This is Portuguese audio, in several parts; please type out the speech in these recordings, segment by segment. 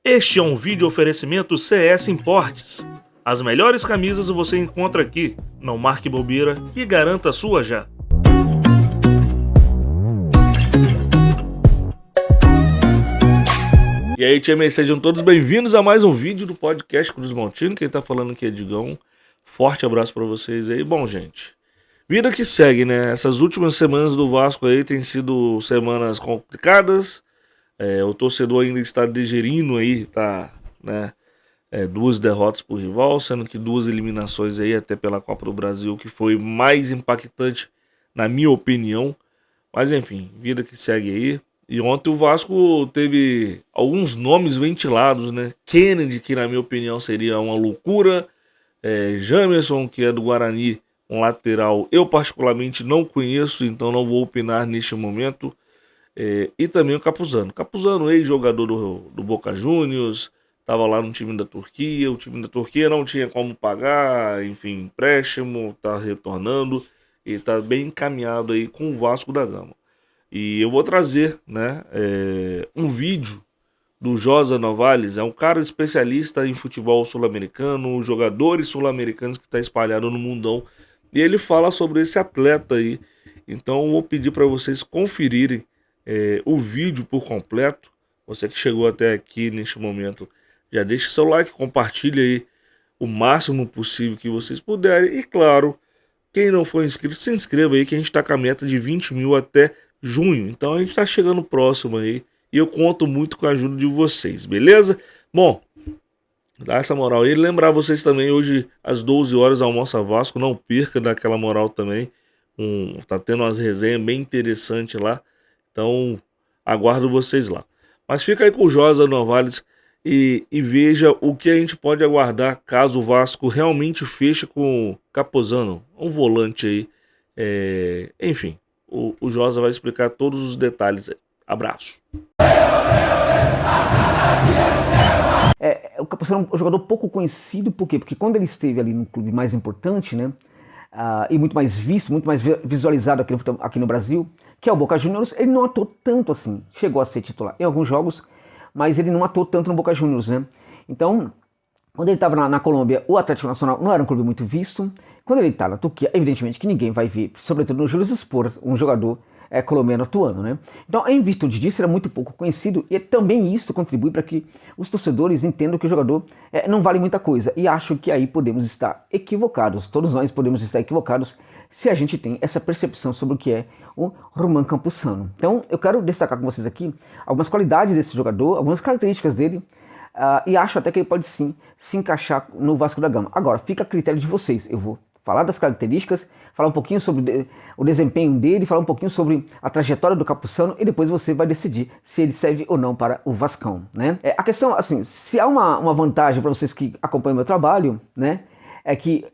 Este é um vídeo oferecimento CS Importes. As melhores camisas você encontra aqui. Não marque bobeira e garanta a sua já. E aí, TMA, sejam todos bem-vindos a mais um vídeo do podcast Cruz Maltino. Quem tá falando aqui é Digão. Forte abraço pra vocês aí. Bom, gente, vida que segue, né? Essas últimas semanas do Vasco aí têm sido semanas complicadas. O torcedor ainda está digerindo aí, tá, né? Duas derrotas por rival, sendo que duas eliminações aí até pela Copa do Brasil, que foi mais impactante na minha opinião. Mas enfim, vida que segue aí. E ontem o Vasco teve alguns nomes ventilados, né? Kennedy, que na minha opinião seria uma loucura. Jamerson, que é do Guarani, um lateral eu particularmente não conheço, então não vou opinar neste momento. E também o Campuzano. Campuzano, ex-jogador do Boca Juniors, estava lá no time da Turquia. O time da Turquia não tinha como pagar, enfim, empréstimo, tá retornando e tá bem encaminhado aí com o Vasco da Gama. E eu vou trazer, né, um vídeo do Josa Novales. É um cara especialista em futebol sul-americano, jogadores sul-americanos que está espalhado no mundão. E ele fala sobre esse atleta aí. Então eu vou pedir para vocês conferirem o vídeo por completo. Você que chegou até aqui neste momento, já deixe seu like, compartilhe aí o máximo possível que vocês puderem. E claro, quem não for inscrito, se inscreva aí, que a gente está com a meta de 20 mil até junho. Então a gente está chegando próximo aí. E eu conto muito com a ajuda de vocês, beleza? Bom, dá essa moral aí. Lembrar vocês também, hoje às 12 horas, Almoça Vasco. Não perca daquela moral também. Tá tendo umas resenhas bem interessantes lá. Então, aguardo vocês lá. Mas fica aí com o Josa Novales e veja o que a gente pode aguardar caso o Vasco realmente feche com o Capozano, um volante aí. Enfim, o Josa vai explicar todos os detalhes aí. Abraço. O Campuzano é um jogador pouco conhecido, por quê? Porque quando ele esteve ali no clube mais importante, né, e muito mais visto, muito mais visualizado aqui no Brasil, que é o Boca Juniors, ele não atuou tanto assim. Chegou a ser titular em alguns jogos, mas ele não atuou tanto no Boca Juniors, né? Então, quando ele estava na Colômbia, o Atlético Nacional não era um clube muito visto. Quando ele está na Turquia, evidentemente que ninguém vai ver, sobretudo no Giresunspor, um jogador colombiano atuando, né? Então, em virtude disso, ele é muito pouco conhecido e também isso contribui para que os torcedores entendam que o jogador não vale muita coisa. E acho que aí podemos estar equivocados, todos nós podemos estar equivocados se a gente tem essa percepção sobre o que é o Roman Campuzano. Então, eu quero destacar com vocês aqui algumas qualidades desse jogador, algumas características dele, e acho até que ele pode sim se encaixar no Vasco da Gama. Agora, fica a critério de vocês. Eu vou falar das características, falar um pouquinho sobre o desempenho dele, falar um pouquinho sobre a trajetória do Campuzano e depois você vai decidir se ele serve ou não para o Vascão, né? A questão, assim, se há uma vantagem para vocês que acompanham meu trabalho, né, é que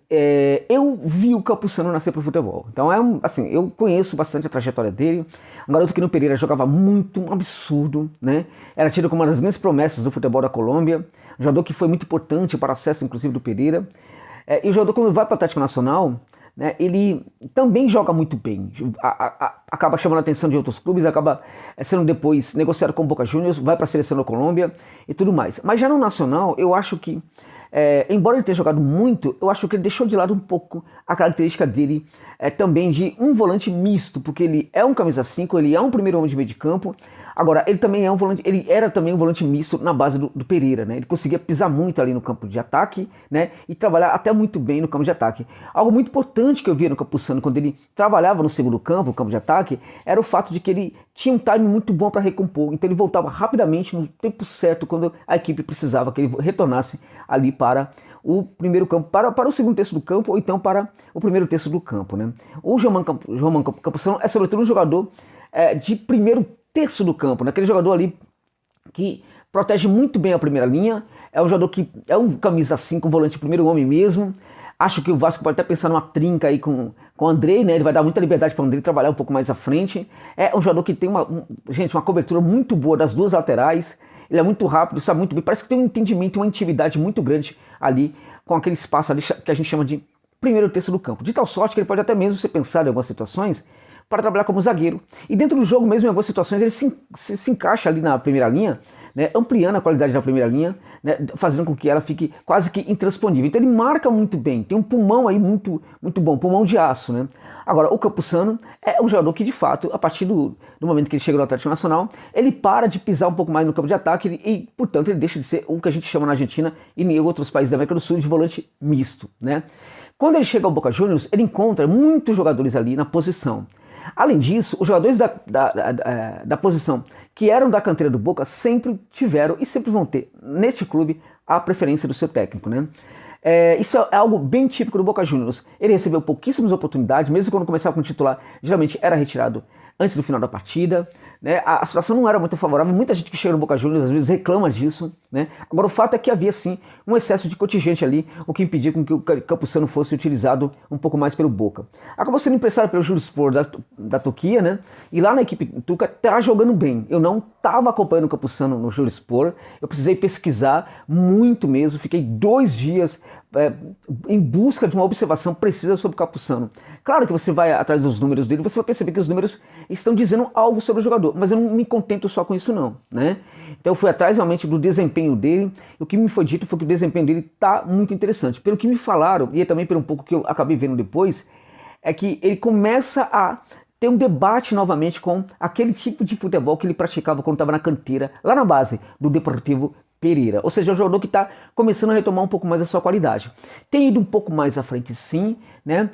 eu vi o Campuzano nascer pro futebol. Então, assim, eu conheço bastante a trajetória dele. Um garoto que no Pereira jogava muito, um absurdo, né? Era tido como uma das grandes promessas do futebol da Colômbia. Um jogador que foi muito importante para o acesso, inclusive, do Pereira. E o jogador, quando vai para o Atlético Nacional, né, ele também joga muito bem. Acaba chamando a atenção de outros clubes, acaba sendo depois negociado com o Boca Juniors, vai para a seleção da Colômbia e tudo mais. Mas já no Nacional, eu acho que, embora ele tenha jogado muito, eu acho que ele deixou de lado um pouco a característica dele também de um volante misto, porque ele é um camisa 5, ele é um primeiro homem de meio de campo. Agora, ele também é um volante, ele era também um volante misto na base do Pereira, né? Ele conseguia pisar muito ali no campo de ataque, né? E trabalhar até muito bem no campo de ataque. Algo muito importante que eu via no Campuzano quando ele trabalhava no segundo campo, no campo de ataque, era o fato de que ele tinha um timing muito bom para recompor. Então ele voltava rapidamente no tempo certo quando a equipe precisava que ele retornasse ali para o primeiro campo, para o segundo terço do campo, ou então para o primeiro terço do campo, né? O João Campuzano é sobretudo um jogador de primeiro terço do campo, né? Aquele jogador ali que protege muito bem a primeira linha, é um jogador que é um camisa 5, um volante primeiro homem mesmo. Acho que o Vasco pode até pensar numa trinca aí com o Andrei, né? Ele vai dar muita liberdade para o Andrei trabalhar um pouco mais à frente. É um jogador que tem uma cobertura muito boa das duas laterais. Ele é muito rápido, sabe muito bem. Parece que tem um entendimento, uma intimidade muito grande ali com aquele espaço ali que a gente chama de primeiro terço do campo. De tal sorte que ele pode até mesmo ser pensado em algumas situações para trabalhar como zagueiro. E dentro do jogo mesmo, em algumas situações, ele se encaixa ali na primeira linha, né, ampliando a qualidade da primeira linha, né, fazendo com que ela fique quase que intransponível. Então ele marca muito bem, tem um pulmão aí muito bom, pulmão de aço, né? Agora, o Campuzano é um jogador que, de fato, a partir do momento que ele chega no Atlético Nacional, ele para de pisar um pouco mais no campo de ataque e, portanto, ele deixa de ser o que a gente chama na Argentina e em outros países da América do Sul de volante misto, né? Quando ele chega ao Boca Juniors, ele encontra muitos jogadores ali na posição. Além disso, os jogadores da posição que eram da canteira do Boca sempre tiveram e sempre vão ter, neste clube, a preferência do seu técnico, né? Isso é algo bem típico do Boca Juniors. Ele recebeu pouquíssimas oportunidades, mesmo quando começava como titular, geralmente era retirado antes do final da partida, né? A situação não era muito favorável, muita gente que chega no Boca Juniors às vezes reclama disso, né? Agora o fato é que havia sim um excesso de contingente ali, o que impedia com que o Campuzano fosse utilizado um pouco mais pelo Boca. Acabou sendo emprestado pelo Jurispor da Turquia, né? E lá na equipe turca tá jogando bem. Eu não estava acompanhando o Campuzano no Jurispor, eu precisei pesquisar muito mesmo, fiquei 2 dias em busca de uma observação precisa sobre o Campuzano. Claro que você vai atrás dos números dele, você vai perceber que os números estão dizendo algo sobre o jogador, mas eu não me contento só com isso não, né? Então eu fui atrás realmente do desempenho dele, e o que me foi dito foi que o desempenho dele está muito interessante. Pelo que me falaram, e também pelo um pouco que eu acabei vendo depois, é que ele começa a ter um debate novamente com aquele tipo de futebol que ele praticava quando estava na canteira, lá na base do Deportivo Pereira. Ou seja, é um jogador que está começando a retomar um pouco mais a sua qualidade. Tem ido um pouco mais à frente sim, né?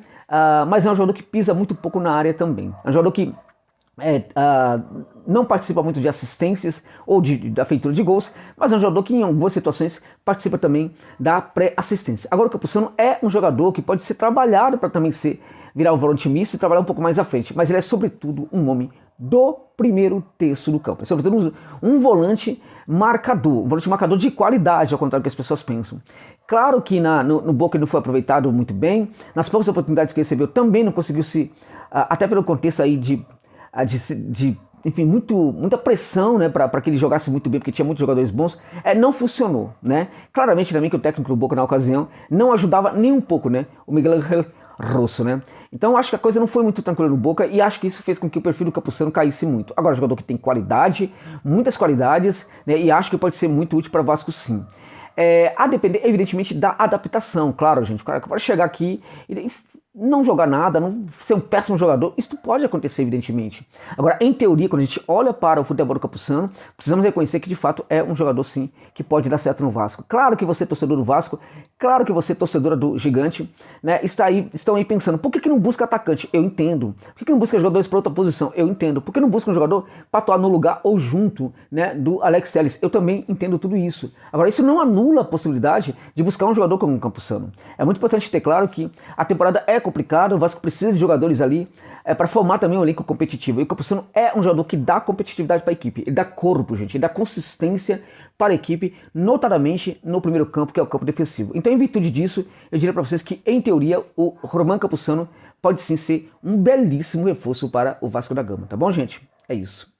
Mas é um jogador que pisa muito pouco na área também. É um jogador que não participa muito de assistências ou da feitura de gols, mas é um jogador que em algumas situações participa também da pré-assistência. Agora o Campuzano é um jogador que pode ser trabalhado para também virar o volante misto e trabalhar um pouco mais à frente, mas ele é sobretudo um homem do primeiro terço do campo, é sobretudo um volante marcador, um volante marcador de qualidade, ao contrário do que as pessoas pensam. Claro que no Boca ele não foi aproveitado muito bem, nas poucas oportunidades que recebeu também não conseguiu até pelo contexto aí enfim, muita pressão, né, para que ele jogasse muito bem, porque tinha muitos jogadores bons, não funcionou, né? Claramente também que o técnico do Boca na ocasião não ajudava nem um pouco, né, o Miguel Ángel Russo, né? Então acho que a coisa não foi muito tranquila no Boca e acho que isso fez com que o perfil do Campuzano caísse muito. Agora, jogador que tem qualidade, muitas qualidades, né, e acho que pode ser muito útil para o Vasco sim. A depender, evidentemente, da adaptação, claro, gente. O cara pode chegar aqui e não jogar nada, não ser um péssimo jogador, isso pode acontecer, evidentemente. Agora, em teoria, quando a gente olha para o futebol do Campuzano, precisamos reconhecer que, de fato, é um jogador, sim, que pode dar certo no Vasco. Claro que você, torcedor do Vasco, claro que você, torcedora do Gigante, né, estão aí pensando, por que não busca atacante? Eu entendo. Por que não busca jogadores para outra posição? Eu entendo. Por que não busca um jogador para atuar no lugar ou junto, né, do Alex Telles? Eu também entendo tudo isso. Agora, isso não anula a possibilidade de buscar um jogador como o Campuzano. É muito importante ter claro que a temporada é complicado, o Vasco precisa de jogadores ali para formar também um elenco competitivo. E o Campuzano é um jogador que dá competitividade para a equipe, ele dá corpo, gente, ele dá consistência para a equipe, notadamente no primeiro campo, que é o campo defensivo. Então, em virtude disso, eu diria para vocês que, em teoria, o Román Campuzano pode sim ser um belíssimo reforço para o Vasco da Gama, tá bom, gente? É isso.